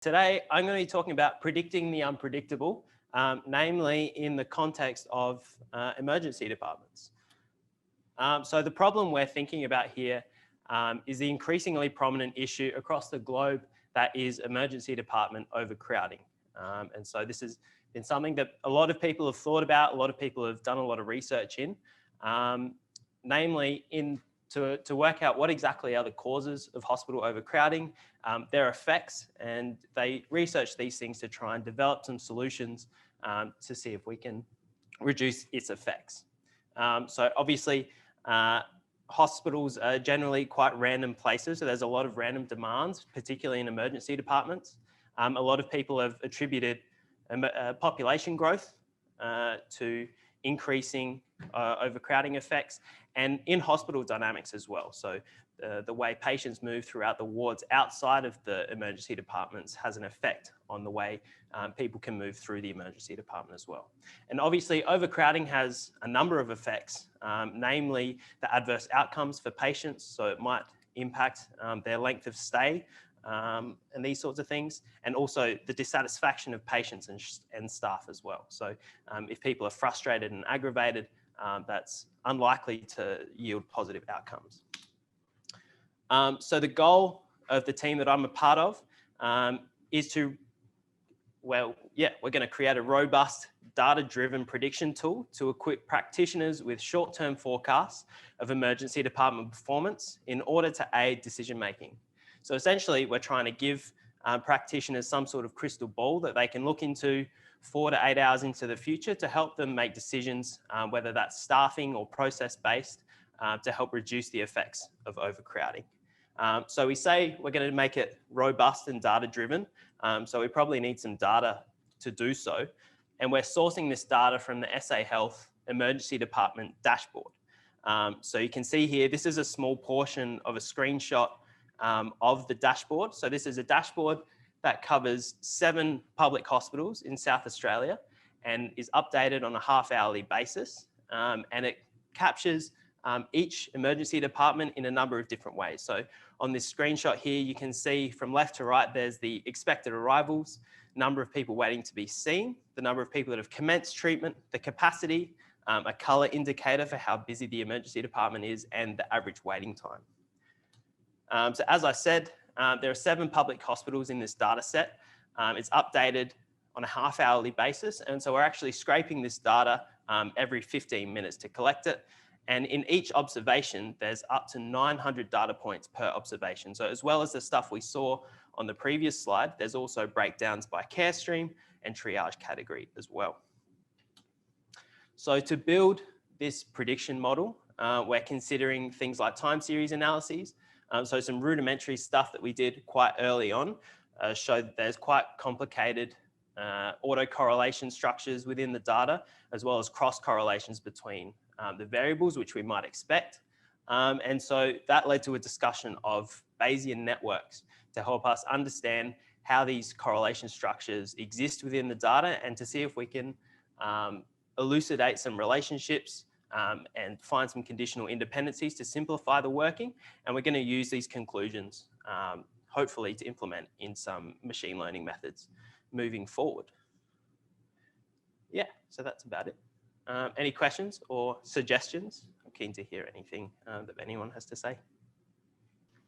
Today, I'm going to be talking about predicting the unpredictable, namely in the context of emergency departments. So the problem we're thinking about here is the increasingly prominent issue across the globe that is emergency department overcrowding. And so this has been something that a lot of people have thought about, a lot of people have done a lot of research in, namely to work out what exactly are the causes of hospital overcrowding, their effects, and they research these things to try and develop some solutions to see if we can reduce its effects. So obviously, hospitals are generally quite random places, so there's a lot of random demands, particularly in emergency departments. A lot of people have attributed population growth to increasing overcrowding effects, and in hospital dynamics as well. So the way patients move throughout the wards outside of the emergency departments has an effect on the way people can move through the emergency department as well. And obviously overcrowding has a number of effects, namely the adverse outcomes for patients. So it might impact their length of stay and these sorts of things, and also the dissatisfaction of patients and staff as well. So if people are frustrated and aggravated, that's unlikely to yield positive outcomes. So the goal of the team that I'm a part of is to, we're going to create a robust data-driven prediction tool to equip practitioners with short-term forecasts of emergency department performance in order to aid decision-making. So essentially, we're trying to give practitioners some sort of crystal ball that they can look into 4 to 8 hours into the future to help them make decisions, whether that's staffing or process-based, to help reduce the effects of overcrowding. So we say we're going to make it robust and data-driven, so we probably need some data to do so. And we're sourcing this data from the SA Health Emergency Department dashboard. So you can see here, this is a small portion of a screenshot of the dashboard. So this is a dashboard that covers 7 public hospitals in South Australia and is updated on a half-hourly basis. And it captures each emergency department in a number of different ways. So on this screenshot here, you can see from left to right, there's the expected arrivals, number of people waiting to be seen, the number of people that have commenced treatment, the capacity, a colour indicator for how busy the emergency department is, and the average waiting time. So as I said, there are 7 public hospitals in this data set. It's updated on a half-hourly basis. And so we're actually scraping this data every 15 minutes to collect it. And in each observation, there's up to 900 data points per observation. So as well as the stuff we saw on the previous slide, there's also breakdowns by care stream and triage category as well. So to build this prediction model, we're considering things like time series analyses. So some rudimentary stuff that we did quite early on showed that there's quite complicated autocorrelation structures within the data, as well as cross correlations between the variables, which we might expect. And so that led to a discussion of Bayesian networks to help us understand how these correlation structures exist within the data and to see if we can elucidate some relationships and find some conditional independencies to simplify the working. And we're going to use these conclusions, hopefully, to implement in some machine learning methods moving forward. Yeah, so that's about it. Any questions or suggestions? I'm keen to hear anything that anyone has to say.